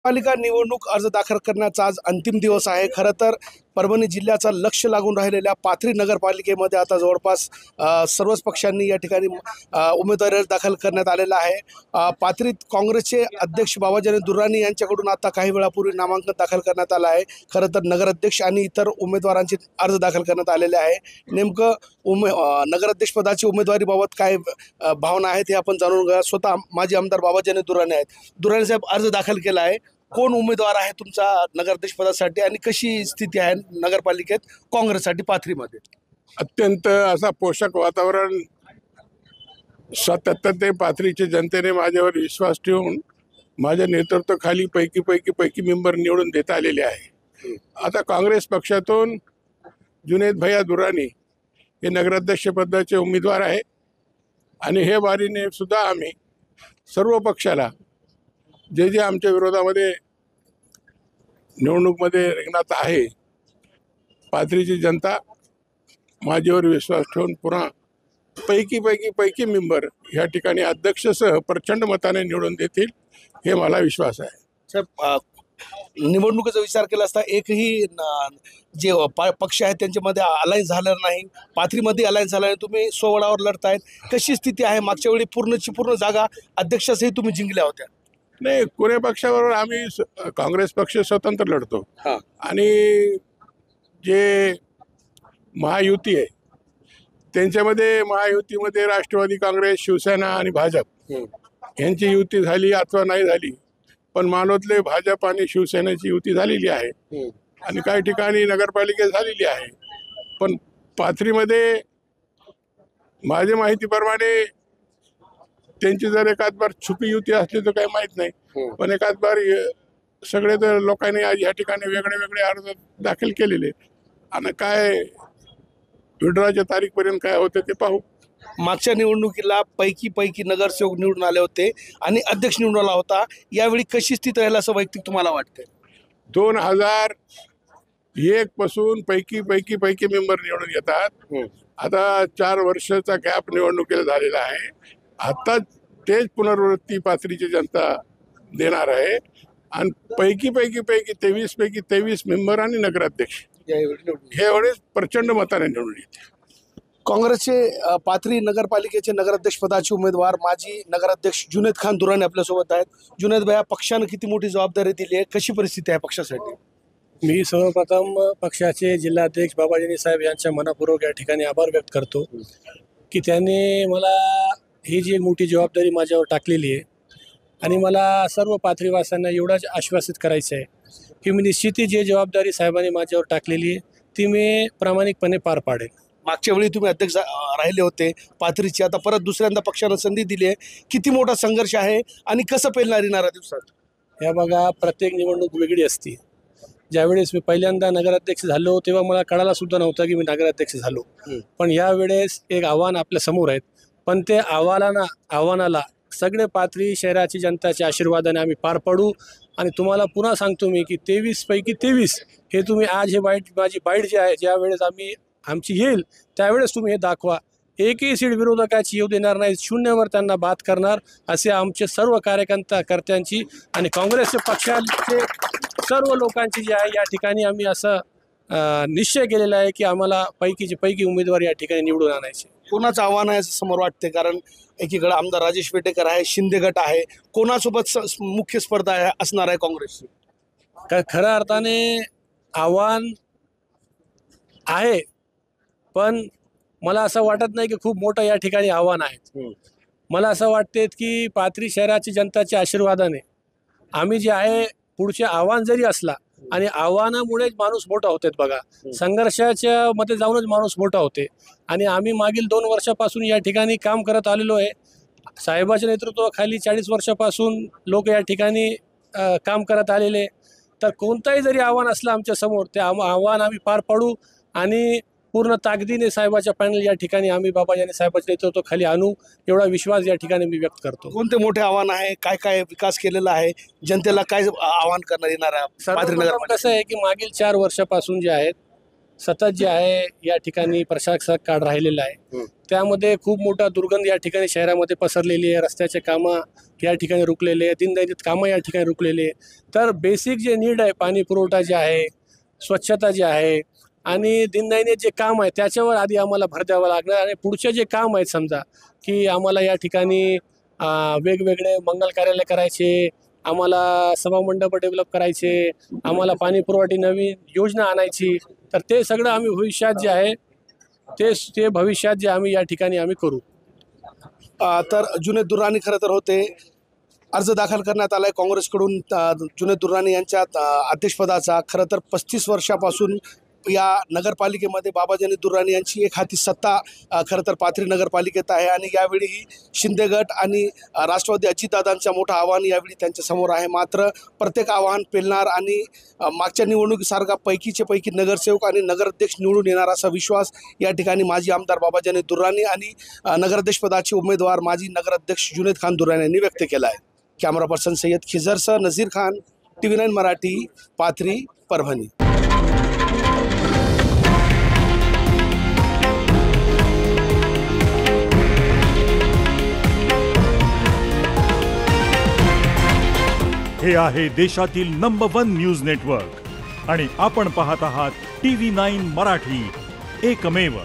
पालिका निवडणूक अर्ज दाखल करण्याचा आज अंतिम दिवस आहे। खरं तर परभणी जिल्ह्याचा लक्ष लागून राहिलेल्या पाथरी नगरपालिकेमध्ये आता जवळपास सर्वच पक्षांनी या ठिकाणी उमेदवारी अर्ज दाखल करण्यात आलेला आहे। पाथरीत काँग्रेसचे अध्यक्ष बाबाजानी दुर्राणी यांच्याकडून आता काही वेळापूर्वी नामांकन दाखल करण्यात आलं आहे। खरं तर नगराध्यक्ष आणि इतर उमेदवारांचे अर्ज दाखल करण्यात आलेले आहे। नेमकं नगराध्यक्षपदाची उमेदवारीबाबत काय भावना आहेत हे आपण जाणून घेऊया। स्वतः माजी आमदार बाबाजानी दुर्राणी आहेत। दुर्राणी साहेब, अर्ज दाखल केला आहे, कोण उमेदवार आहे तुमचा नगराध्यक्षपदासाठी आणि कशी स्थिती आहे नगरपालिकेत काँग्रेससाठी पाथरीमध्ये? अत्यंत असा पोषक वातावरण सातत्याने पाथरीच्या जनतेने माझ्यावर विश्वास ठेवून माझ्या नेतृत्वाखाली पैकी मेंबर निवडून देता आलेले आहे। आता काँग्रेस पक्षातून जुनेद भैया दुर्राणी हे नगराध्यक्ष पदाचे उमेदवार आहे आणि हे बारीने सुद्धा आम्ही सर्व पक्षाला जे आमच्या विरोधामध्ये निवडणूकमध्ये रिंगणात आहे, पाथरीची जनता माझ्यावर विश्वास ठेवून पुन्हा पैकी मेंबर या ठिकाणी अध्यक्षसह प्रचंड मताने निवडून देतील हे मला विश्वास आहे। साहेब, निवडणुकीचा विचार केला असता एकही जे पक्ष आहेत त्यांच्यामध्ये अलायन्स झालं नाही, पाथरीमध्ये अलायन्स झाला नाही, तुम्ही सोवळावर लढतायत, कशी स्थिती आहे? मागच्या वेळी पूर्ण जागा अध्यक्षासही तुम्ही जिंकल्या होत्या। नाही, कोण्या पक्षाबरोबर आम्ही काँग्रेस पक्ष स्वतंत्र लढतो आणि जे महायुती आहे त्यांच्यामध्ये महायुतीमध्ये राष्ट्रवादी काँग्रेस, शिवसेना आणि भाजप यांची युती झाली अथवा नाही झाली, पण मानोतले भाजप आणि शिवसेनेची युती झालेली आहे आणि काही ठिकाणी नगरपालिका झालेली आहे। पण पाथरीमध्ये माझ्या माहितीप्रमाणे त्यांची जर एखाद बार छुपी युती असली तर काही माहीत नाही, पण एखाद बार सगळे तर लोकांनी आज या ठिकाणी वेगळे अर्ज दाखल केलेले आणि काय विड्रॉच्या तारीखपर्यंत काय होतं ते पाहू। मागच्या निवडणुकीला पैकी नगरसेवक निवडून आले होते आणि अध्यक्ष निवडून आला होता, यावेळी कशी स्थिती राहील असं वैयक्तिक तुम्हाला वाटतं? 2001 पासून पैकी मेंबर निवडून येतात। आता 4 वर्षाचा गॅप निवडणुकीला झालेला आहे। आता तेच पुनरावृत्ती पाथरीची जनता देणार आहे आणि पैकी 23 मेंबर आणि नगराध्यक्ष हे वेळेस प्रचंड मताने निवडून येते। काँग्रेसचे पाथरी नगरपालिकेचे नगराध्यक्ष पदाचे उमेदवार माजी नगराध्यक्ष जुनेद खान दुर्राणी आपल्यासोबत आहेत। जुनेद भैया, पक्षानं किती मोठी जबाबदारी दिली आहे, कशी परिस्थिती आहे पक्षासाठी? मी सर्वप्रथम पक्षाचे जिल्हाध्यक्ष बाबाजानी साहेब यांच्या मनापूर्वक या ठिकाणी आभार व्यक्त करतो की त्यांनी मला ही जी मोठी जबाबदारी माझ्यावर टाकलेली आहे आणि मला सर्व पाथरीवासियांना एवढंच आश्वासित करायचं आहे की मी निश्चित जी जबाबदारी साहेबांनी माझ्यावर टाकलेली आहे ती मी प्रामाणिकपणे पार पाडेल। मागच्या वेळी तुम्ही अध्यक्ष राहिले होते पाथरीची, आता परत दुसऱ्यांदा पक्षानं संधी दिली आहे, किती मोठा संघर्ष आहे आणि कसं पेलणार येणाऱ्या दिवसात? या बघा, प्रत्येक निवडणूक वेगळी असते। ज्यावेळेस मी पहिल्यांदा नगराध्यक्ष झालो तेव्हा मला कळायला सुद्धा नव्हतं की मी नगराध्यक्ष झालो, पण यावेळेस एक आव्हान आपल्या समोर आहेत, पण ते आव्हानाला सगळे पाथरी शहराची जनताच्या आशीर्वादाने आम्ही पार पाडू। आणि तुम्हाला पुन्हा सांगतो मी की 23 पैकी 23 हे तुम्ही आज हे माझी बाईट जी आहे ज्यावेळेस आमची येईल त्यावेळेस तुम्ही हे दाखवा, एकही सीट विरोधकाची येऊ देणार नाही, शून्यावर त्यांना बाद करणार असे आमचे सर्व कार्यकर्त्यांची आणि काँग्रेसच्या पक्षाचे सर्व लोकांची जी आहे या ठिकाणी आम्ही असं निश्चय केलेला आहे की आम्हाला पैकी उमेदवार या ठिकाणी निवडून आणायचे। कोणाचं आव्हान आहे असं समोर वाटते? कारण एकीकडे आमदार राजेश पेटेकर आहे, शिंदे गट आहे, कोणासोबत मुख्य स्पर्धा असणार आहे काँग्रेसची? खऱ्या अर्थाने आव्हान आहे, पण मला असं वाटत नाही की खूप मोठं या ठिकाणी आव्हान आहे। मला असं वाटते की पाथरी शहराची जनताच्या आशीर्वादाने आम्ही जे आहे पुढचे आव्हान जरी असला आणि आव्हानामुळेच माणूस मोठा होते। बघा, संघर्षाच्या मध्ये जाऊनच माणूस मोठा होते आणि आम्ही मागील 2 वर्षापासून या ठिकाणी काम करत आलेलो आहे। साहेबाच्या नेतृत्वाखाली 40 वर्षापासून लोक या ठिकाणी काम करत आलेले, तर कोणताही जरी आव्हान असलं आमच्या समोर ते आव्हान आम्ही पार पाडू आणि पूर्ण ताकदीने साहेबाच्या पॅनल या ठिकाणी आम्ही बाबाजानी साहेबाच्या नेतृत्वाखाली आणू एवढा विश्वास या ठिकाणी मी व्यक्त करतो। कोणते मोठे आव्हान आहे, काय विकास केलेला आहे, जनतेला काय आव्हान करणार येणार आहे? कसं आहे की मागील 4 वर्षापासून जे आहेत सतत जे आहे या ठिकाणी प्रशासक काळ राहिलेला आहे, त्यामध्ये खूप मोठा दुर्गंध या ठिकाणी शहरामध्ये पसरलेली आहे. रस्त्याचे कामं या ठिकाणी रुकलेले आहे, दिनदैनिक कामं या ठिकाणी रुकलेले आहे. तर बेसिक जे नीड आहे, पाणी पुरवठा जे आहे, स्वच्छता जी आहे आणि दिनदैनिक जे काम आहे त्याच्यावर आधी आम्हाला भर द्यावा लागणार. आणि पुढचे जे काम आहेत, समजा की आम्हाला या ठिकाणी वेगवेगळे मंगल कार्यालय करायचे, आम्हाला सभामंडप डेव्हलप करायचे, आम्हाला पाणी पुरवठा नवीन योजना आणायची, तर ते सगळं आम्ही भविष्यात जे आहे ते भविष्यात जे आम्ही या ठिकाणी आम्ही करू. तर जुनेद दुर्राणी खरं तर होते. अर्ज दाखल करण्यात आलाय काँग्रेसकडून जुनेद दुर्राणी यांच्या अध्यक्षपदाचा. खरं तर 35 वर्षापासून या नगरपालिकेमध्ये बाबाजानी दुर्राणी यांची एक हाती सत्ता खरं तर पाथरी नगरपालिकेत आहे. आणि यावेळीही शिंदे गट आणि राष्ट्रवादी अजितदादांचं मोठं आव्हान यावेळी त्यांच्यासमोर आहे. मात्र प्रत्येक आव्हान पेलणार आणि मागच्या निवडणुकीसारखा पैकीचे पैकी नगरसेवक आणि नगराध्यक्ष निवडून येणार असा विश्वास या ठिकाणी माजी आमदार बाबाजानी दुर्राणी आणि नगराध्यक्षपदाचे उमेदवार माजी नगराध्यक्ष जुनेद खान दुर्राणी यांनी व्यक्त केला आहे. कॅमेरा पर्सन सय्यद खिजरसह नझीर खान, TV9 मराठी, पाथरी, परभणी. हे आहे देशातील नंबर 1 न्यूज नेटवर्क आणि आपण पाहत आहात TV9 मराठी, एकमेव.